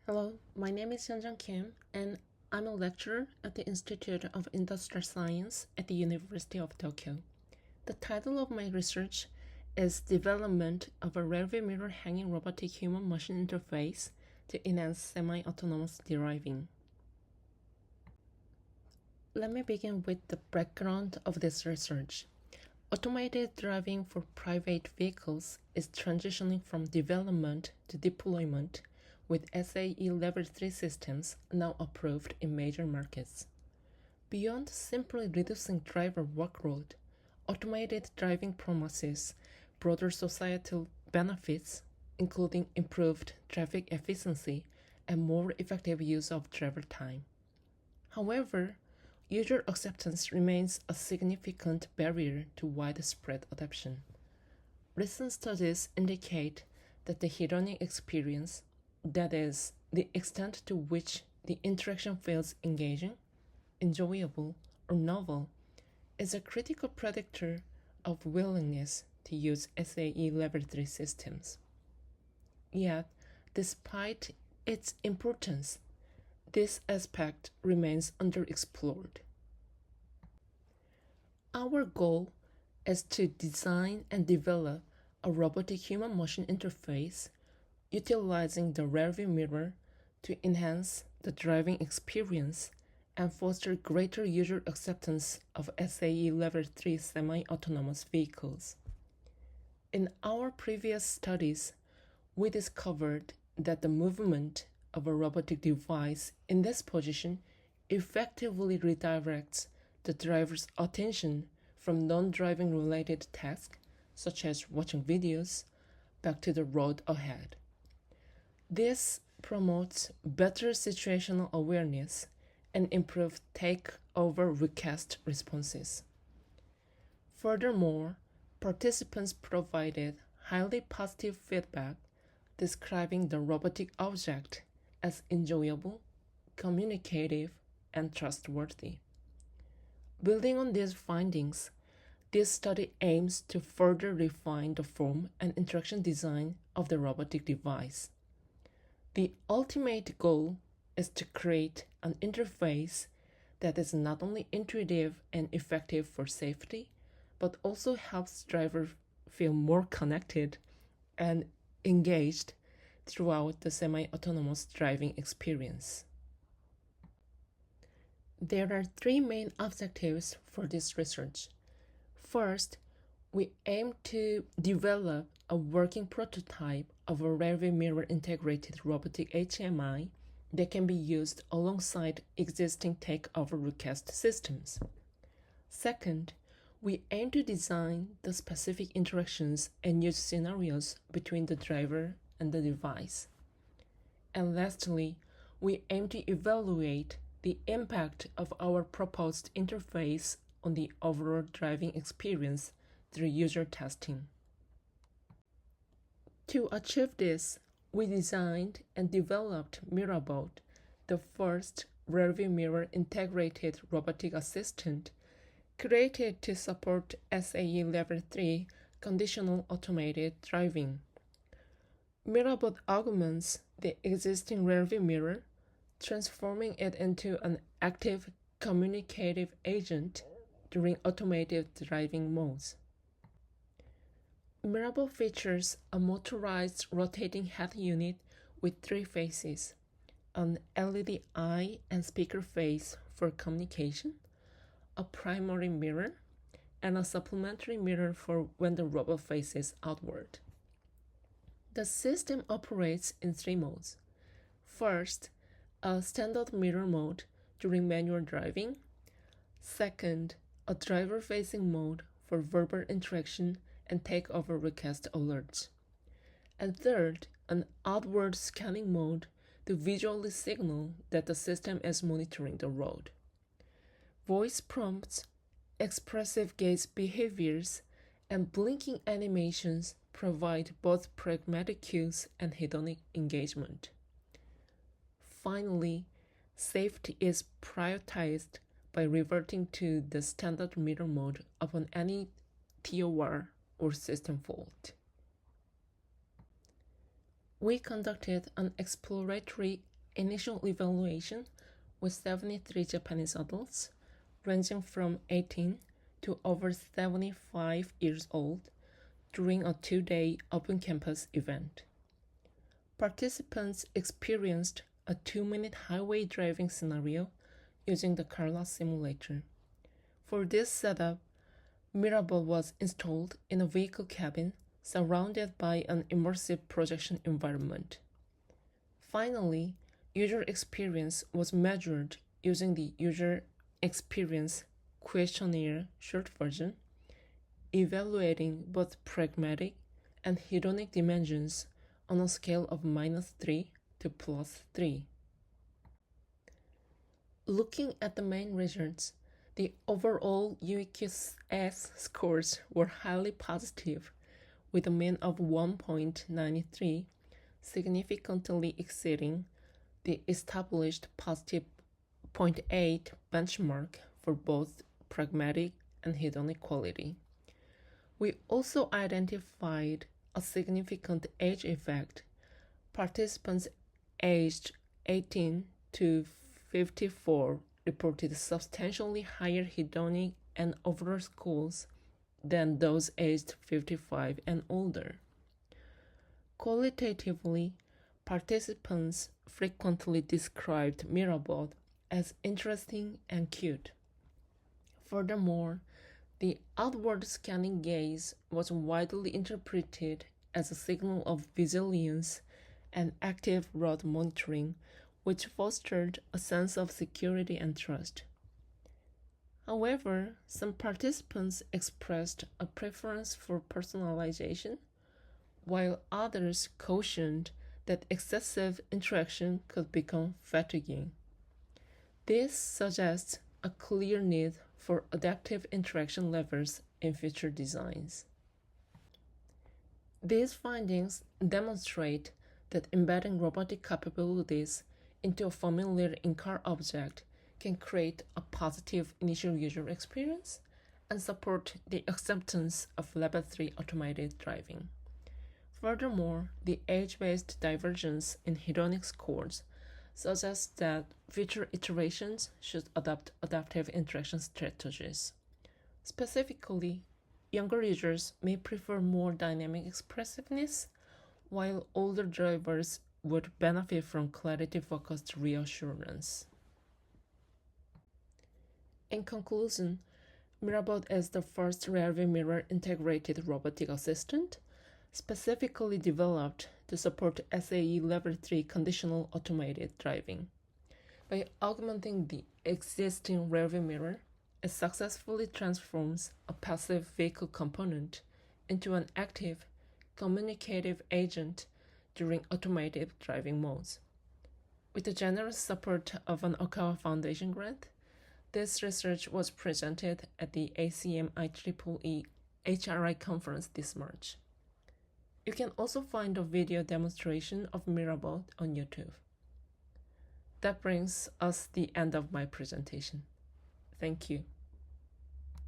Hello, my name is Hyunjung Kim, and I'm a lecturer at the Institute of Industrial Science at the University of Tokyo. The title of my research is Development of a Rearview Mirror Hanging Robotic Human-Machine Interface to Enhance Semi-Autonomous Driving. Let me begin with the background of this research. Automated driving for private vehicles is transitioning from development to deployment, with SAE Level 3 systems now approved in major markets. Beyond simply reducing driver workload, automated driving promises broader societal benefits, including improved traffic efficiency and more effective use of driver time. However, user acceptance remains a significant barrier to widespread adoption. Recent studies indicate that the hedonistic experience, that is, the extent to which the interaction feels engaging, enjoyable, or novel, is a critical predictor of willingness to use SAE Level 3 systems. Yet, despite its importance, this aspect remains underexplored. Our goal is to design and develop a robotic human-machine interface utilizing the rearview mirror to enhance the driving experience and foster greater user acceptance of SAE Level 3 semi-autonomous vehicles. In our previous studies, we discovered that the movement of a robotic device in this position effectively redirects the driver's attention from non-driving related tasks, such as watching videos, back to the road ahead. This promotes better situational awareness and improved takeover request responses. Furthermore, participants provided highly positive feedback describing the robotic object as enjoyable, communicative, and trustworthy. Building on these findings, this study aims to further refine the form and interaction design of the robotic device. The ultimate goal is to create an interface that is not only intuitive and effective for safety, but also helps drivers feel more connected and engaged throughout the semi-autonomous driving experience. There are three main objectives for this research. First, we aim to develop a working prototype of a rearview mirror integrated robotic HMI that can be used alongside existing takeover request systems. Second, we aim to design the specific interactions and use scenarios between the driver and the device. And lastly, we aim to evaluate the impact of our proposed interface on the overall driving experience through user testing. To achieve this, we designed and developed MirrorBot, the first rearview mirror integrated robotic assistant created to support SAE Level 3 conditional automated driving. MirrorBot augments the existing rearview mirror, transforming it into an active communicative agent during automated driving modes. MirrorBot features a motorized rotating head unit with three faces, an LED eye and speaker face for communication, a primary mirror, and a supplementary mirror for when the robot faces outward. The system operates in three modes. First, a standard mirror mode during manual driving. Second, a driver-facing mode for verbal interaction and takeover request alerts. And third, an outward scanning mode to visually signal that the system is monitoring the road. Voice prompts, expressive gaze behaviors, and blinking animations provide both pragmatic cues and hedonic engagement. Finally, safety is prioritized by reverting to the standard mirror mode upon any TOR or system fault. We conducted an exploratory initial evaluation with 73 Japanese adults, ranging from 18 to over 75 years old, during a 2-day open campus event. Participants experienced a 2-minute highway driving scenario using the Carla simulator. For this setup, Mirabot was installed in a vehicle cabin surrounded by an immersive projection environment. Finally, user experience was measured using the User Experience Questionnaire short version, evaluating both pragmatic and hedonic dimensions on a scale of -3 to +3. Looking at the main results, the overall UEQS scores were highly positive, with a mean of 1.93, significantly exceeding the established positive 0.8 benchmark for both pragmatic and hedonic quality. We also identified a significant age effect. Participants aged 18 to 54 reported substantially higher hedonic and overall scores than those aged 55 and older. Qualitatively, participants frequently described Mirabot as interesting and cute. Furthermore, the outward scanning gaze was widely interpreted as a signal of resilience and active road monitoring, which fostered a sense of security and trust. However, some participants expressed a preference for personalization, while others cautioned that excessive interaction could become fatiguing. This suggests a clear need for adaptive interaction levers in future designs. These findings demonstrate that embedding robotic capabilities into a familiar in-car object can create a positive initial user experience and support the acceptance of Level 3 automated driving. Furthermore, the age-based divergence in hedonic scores suggests that future iterations should adopt adaptive interaction strategies. Specifically, younger users may prefer more dynamic expressiveness, while older drivers would benefit from clarity-focused reassurance. In conclusion, Mirabot is the first rearview mirror integrated robotic assistant, specifically developed to support SAE Level 3 conditional automated driving. By augmenting the existing rearview mirror, it successfully transforms a passive vehicle component into an active, communicative agent during automated driving modes. With the generous support of an Okawa Foundation grant, this research was presented at the ACM IEEE HRI conference this March. You can also find a video demonstration of Mirabot on YouTube. That brings us the end of my presentation. Thank you.